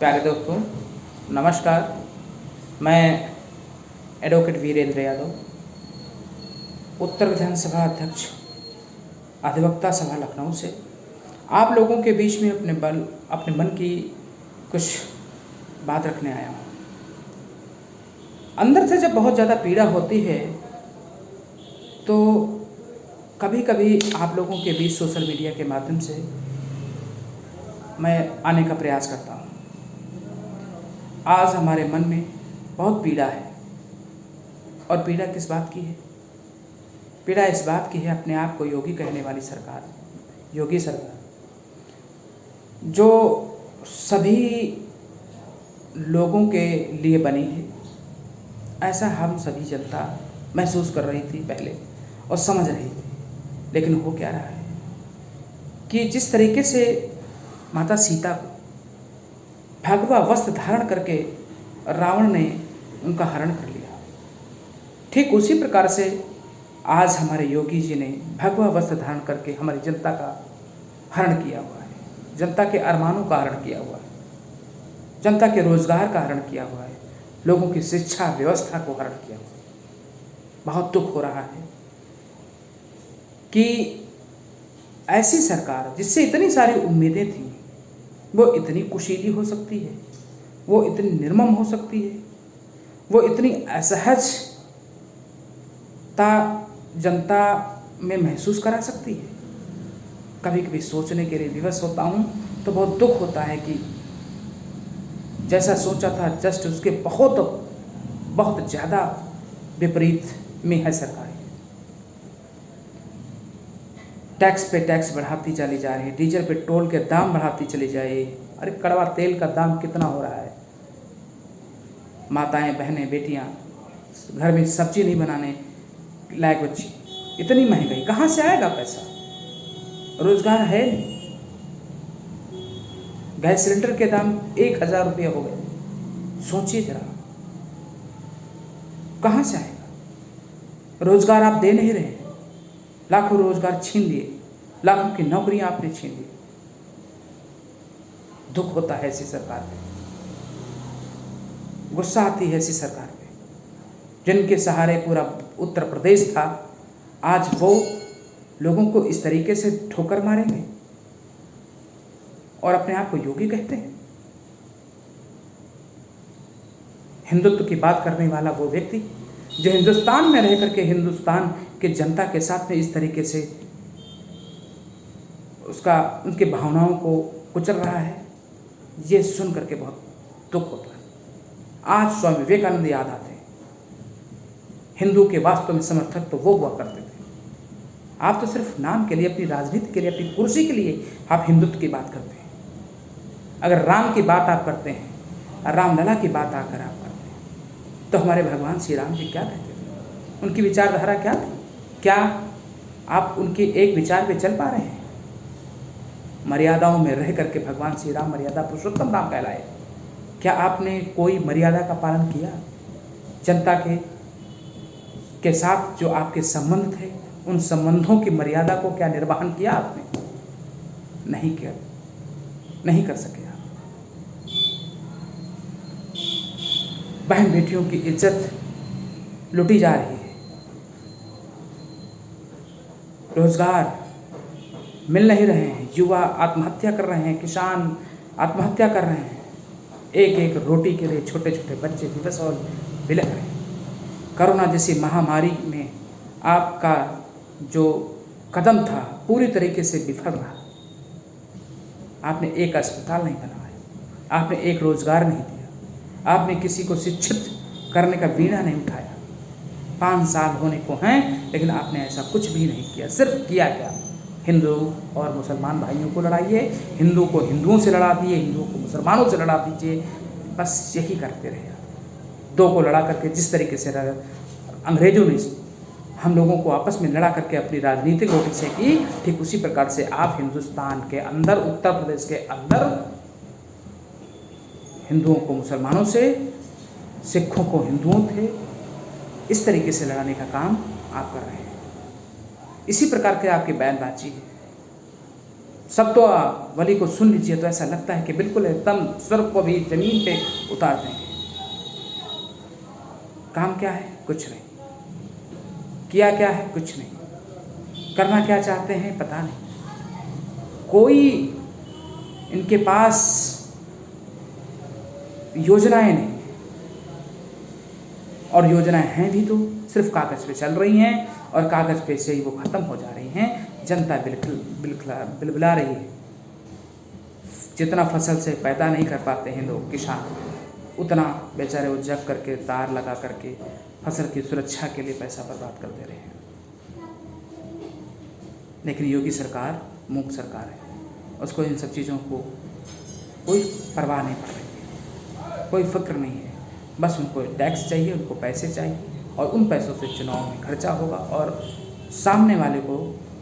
प्यारे दोस्तों, नमस्कार। मैं एडवोकेट वीरेंद्र यादव, उत्तर विधानसभा अध्यक्ष, अधिवक्ता सभा लखनऊ से आप लोगों के बीच में अपने मन की कुछ बात रखने आया हूँ। अंदर से जब बहुत ज़्यादा पीड़ा होती है तो कभी कभी आप लोगों के बीच सोशल मीडिया के माध्यम से मैं आने का प्रयास करता हूँ। आज हमारे मन में बहुत पीड़ा है, और पीड़ा किस बात की है? पीड़ा इस बात की है, अपने आप को योगी कहने वाली सरकार, योगी सरकार, जो सभी लोगों के लिए बनी है, ऐसा हम सभी जनता महसूस कर रही थी पहले और समझ रही थी। लेकिन हो क्या रहा है कि जिस तरीके से माता सीता को भगवा वस्त्र धारण करके रावण ने उनका हरण कर लिया, ठीक उसी प्रकार से आज हमारे योगी जी ने भगवा वस्त्र धारण करके हमारी जनता का हरण किया हुआ है, जनता के अरमानों का हरण किया हुआ है, जनता के रोजगार का हरण किया हुआ है, लोगों की शिक्षा व्यवस्था को हरण किया हुआ है। बहुत दुख हो रहा है कि ऐसी सरकार जिससे इतनी सारी उम्मीदें थीं, वो इतनी कुशीली हो सकती है, वो इतनी निर्मम हो सकती है, वो इतनी असहजता जनता में महसूस करा सकती है। कभी कभी सोचने के लिए विवश होता हूँ तो बहुत दुख होता है कि जैसा सोचा था जस्ट उसके बहुत ज़्यादा विपरीत में है सरकार। टैक्स पे टैक्स बढ़ाती चली जा रही है, डीजल पेट्रोल के दाम बढ़ाती चली जाए। अरे कड़वा तेल का दाम कितना हो रहा है? माताएं, बहनें, बेटियां घर में सब्जी नहीं बनाने लायक बच्ची, इतनी महंगाई, कहाँ से आएगा पैसा? रोजगार है नहीं। गैस सिलेंडर के दाम 1000 रुपये हो गए, सोचिए जरा, कहाँ से आएगा? रोजगार आप दे नहीं रहे, लाखों रोजगार छीन लिए, लाखों की नौकरियां आपने छीन ली। दुख होता है ऐसी सरकार पे, गुस्सा आती है ऐसी सरकार पे। जिनके सहारे पूरा उत्तर प्रदेश था, आज वो लोगों को इस तरीके से ठोकर मारेंगे और अपने आप को योगी कहते हैं। हिंदुत्व की बात करने वाला वो व्यक्ति जो हिंदुस्तान में रह करके हिंदुस्तान के जनता के साथ में इस तरीके से उनके भावनाओं को कुचल रहा है, ये सुन करके बहुत दुख होता है। आज स्वामी विवेकानंद याद आते हैं। हिंदू के वास्तव में समर्थक तो वो हुआ करते थे। आप तो सिर्फ नाम के लिए, अपनी राजनीति के लिए, अपनी कुर्सी के लिए आप हिंदुत्व की बात करते हैं। अगर राम की बात आप करते हैं, रामलला की बात आकर आप करते हैं, तो हमारे भगवान श्री राम जी क्या कहते थे? उनकी विचारधारा क्या थी? क्या आप उनके एक विचार पे चल पा रहे हैं? मर्यादाओं में रह करके भगवान श्री राम मर्यादा पुरुषोत्तम राम कहलाए। क्या आपने कोई मर्यादा का पालन किया? जनता के साथ जो आपके संबंध थे, उन संबंधों की मर्यादा को क्या निर्वहन किया आपने? नहीं किया, नहीं कर सके आप। बहन बेटियों की इज्जत लुटी जा रही है, रोजगार मिल नहीं रहे हैं, युवा आत्महत्या कर रहे हैं, किसान आत्महत्या कर रहे हैं, एक एक रोटी के लिए छोटे छोटे बच्चे विवश और बिलख रहे हैं। कोरोना जैसी महामारी में आपका जो कदम था पूरी तरीके से विफल रहा। आपने एक अस्पताल नहीं बनवाया, आपने एक रोजगार नहीं दिया, आपने किसी को शिक्षित करने का बीड़ा नहीं उठाया। 5 साल होने को हैं, लेकिन आपने ऐसा कुछ भी नहीं किया। सिर्फ किया क्या? हिंदू और मुसलमान भाइयों को लड़ाइए, हिंदू को हिंदुओं से लड़ा दिए, हिंदुओं को मुसलमानों से लड़ा दीजिए, बस यही करते रहे। दो को लड़ा करके जिस तरीके से अंग्रेजों ने हम लोगों को आपस में लड़ा करके अपनी राजनीतिक रोटी से की, ठीक उसी प्रकार से आप हिंदुस्तान के अंदर, उत्तर प्रदेश के अंदर हिंदुओं को मुसलमानों से, सिखों को हिंदुओं थे, इस तरीके से लड़ाने का काम आप कर रहे हैं। इसी प्रकार के आपकी बयानबाजी है। शब्दावली को सुन लीजिए तो ऐसा लगता है कि बिल्कुल एकदम स्वर्ग को भी जमीन पे उतार देंगे। काम क्या है? कुछ नहीं। किया क्या है? कुछ नहीं। करना क्या चाहते हैं? पता नहीं। कोई इनके पास योजनाएं नहीं, और योजनाएं हैं भी तो सिर्फ कागज पे चल रही हैं, और कागज पे से ही वो खत्म हो जा रही हैं। जनता बिलबिला रही है। जितना फसल से पैदा नहीं कर पाते हैं लोग किसान, उतना बेचारे वो जग करके तार लगा करके फसल की सुरक्षा के लिए पैसा बर्बाद कर दे रहे हैं। लेकिन योगी सरकार मूक सरकार है, उसको इन सब चीज़ों को कोई परवाह नहीं पड़ रही है, कोई फिक्र नहीं है। बस उनको टैक्स चाहिए, उनको पैसे चाहिए, और उन पैसों से चुनाव में खर्चा होगा और सामने वाले को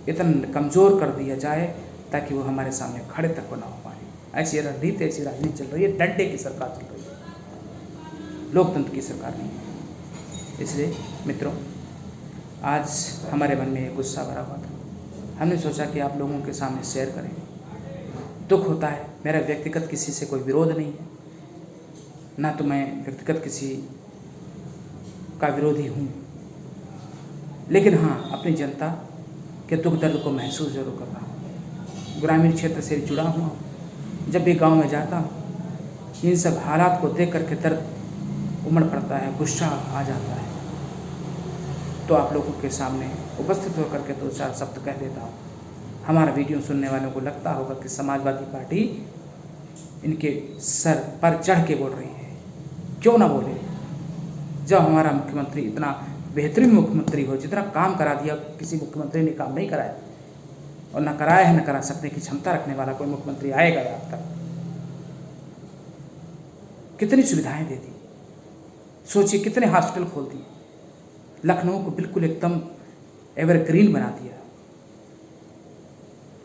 इतना कमज़ोर कर दिया जाए ताकि वो हमारे सामने खड़े तक ना हो पाए। ऐसी रणनीति, ऐसी राजनीति चल रही है। डंडे की सरकार चल रही है, लोकतंत्र की सरकार नहीं है। इसलिए मित्रों, आज हमारे मन में गुस्सा भरा हुआ था। हमने सोचा कि आप लोगों के सामने शेयर करें। दुख होता है। मेरा व्यक्तिगत किसी से कोई विरोध नहीं है, ना तो मैं व्यक्तिगत किसी का विरोधी हूँ, लेकिन हाँ, अपनी जनता के दुख दर्द को महसूस जरूर कर रहा हूँ। ग्रामीण क्षेत्र से जुड़ा हुआ, जब भी गांव में जाता हूँ, इन सब हालात को देख करके दर्द उमड़ पड़ता है, गुस्सा आ जाता है। तो आप लोगों के सामने उपस्थित होकर के 2-4 शब्द कह देता हूँ। हमारा वीडियो सुनने वालों को लगता होगा कि समाजवादी पार्टी इनके सर पर चढ़ के बोल रही है। क्यों ना बोले, जब हमारा मुख्यमंत्री इतना बेहतरीन मुख्यमंत्री हो, जितना काम करा दिया, किसी मुख्यमंत्री ने काम नहीं कराया, और ना कराया है, ना करा सकने की क्षमता रखने वाला कोई मुख्यमंत्री आएगा आज तक। कितनी सुविधाएं दे दी, सोचिए कितने हॉस्पिटल खोल दिए, लखनऊ को बिल्कुल एकदम एवरग्रीन बना दिया।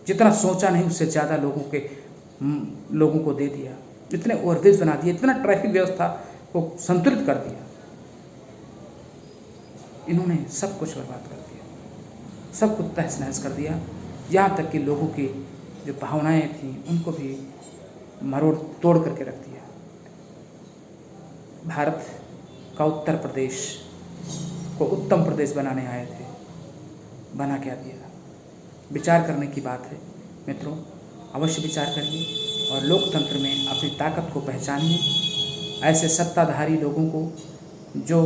जितना सोचा नहीं उससे ज़्यादा लोगों को दे दिया, इतने ओवरब्रिज बना दिए, इतना ट्रैफिक व्यवस्था को संतुलित कर दिया। इन्होंने सब कुछ बर्बाद कर दिया, सब कुछ तहस नहस कर दिया। यहाँ तक कि लोगों की जो भावनाएं थी उनको भी मरोड़ तोड़ करके रख दिया। भारत का उत्तर प्रदेश को उत्तम प्रदेश बनाने आए थे, बना क्या दिया। विचार करने की बात है मित्रों, अवश्य विचार करिए और लोकतंत्र में अपनी ताकत को पहचानिए। ऐसे सत्ताधारी लोगों को जो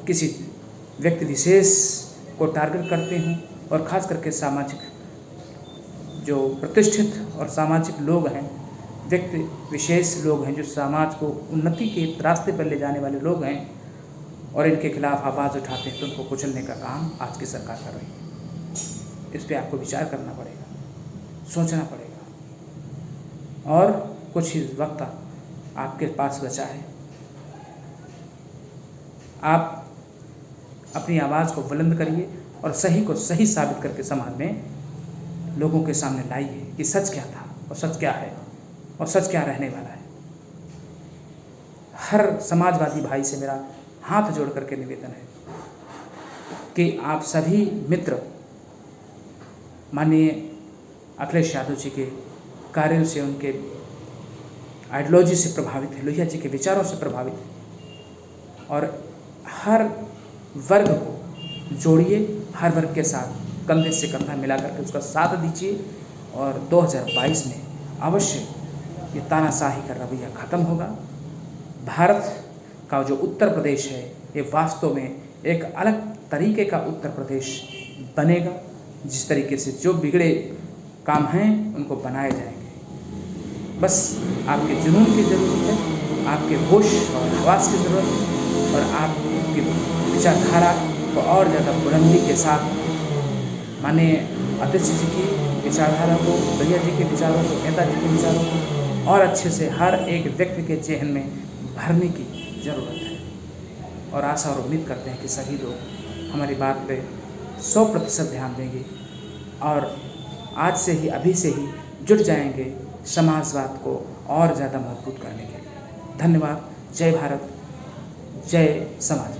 किसी व्यक्ति विशेष को टारगेट करते हों, और ख़ास करके सामाजिक जो प्रतिष्ठित और सामाजिक लोग हैं, व्यक्ति विशेष लोग हैं जो समाज को उन्नति के रास्ते पर ले जाने वाले लोग हैं, और इनके खिलाफ आवाज़ उठाते हैं, तो उनको कुचलने का काम आज की सरकार कर रही है। इस पर आपको विचार करना पड़ेगा, सोचना पड़ेगा, और कुछ ही वक्त आपके पास बचा है। आप अपनी आवाज़ को बुलंद करिए और सही को सही साबित करके समाज में लोगों के सामने लाइए कि सच क्या था और सच क्या है और सच क्या रहने वाला है। हर समाजवादी भाई से मेरा हाथ जोड़ करके निवेदन है कि आप सभी मित्र माननीय अखिलेश यादव जी के कार्यों से, उनके आइडियोलॉजी से प्रभावित है, लोहिया जी के विचारों से प्रभावित है, और हर वर्ग को जोड़िए, हर वर्ग के साथ कंधे से कंधा मिला करके उसका साथ दीजिए, और 2022 में अवश्य ये तानाशाही का रवैया ख़त्म होगा। भारत का जो उत्तर प्रदेश है, ये वास्तव में एक अलग तरीके का उत्तर प्रदेश बनेगा, जिस तरीके से जो बिगड़े काम हैं उनको बनाए जाएंगे। बस आपके जुनून की ज़रूरत है, आपके होश और हवास की ज़रूरत है, और आपकी विचारधारा को और ज़्यादा बुलंदी के साथ माननीय अध्यक्ष जी की विचारधारा को, भैया जी के विचारों को, नेताजी के विचारों को और अच्छे से हर एक व्यक्ति के जेहन में भरने की ज़रूरत है। और आशा और उम्मीद करते हैं कि सभी लोग हमारी बात पे 100% ध्यान देंगे और आज से ही, अभी से ही जुट जाएंगे समाजवाद को और ज़्यादा मजबूत करने के लिए। धन्यवाद। जय भारत, जय समाज।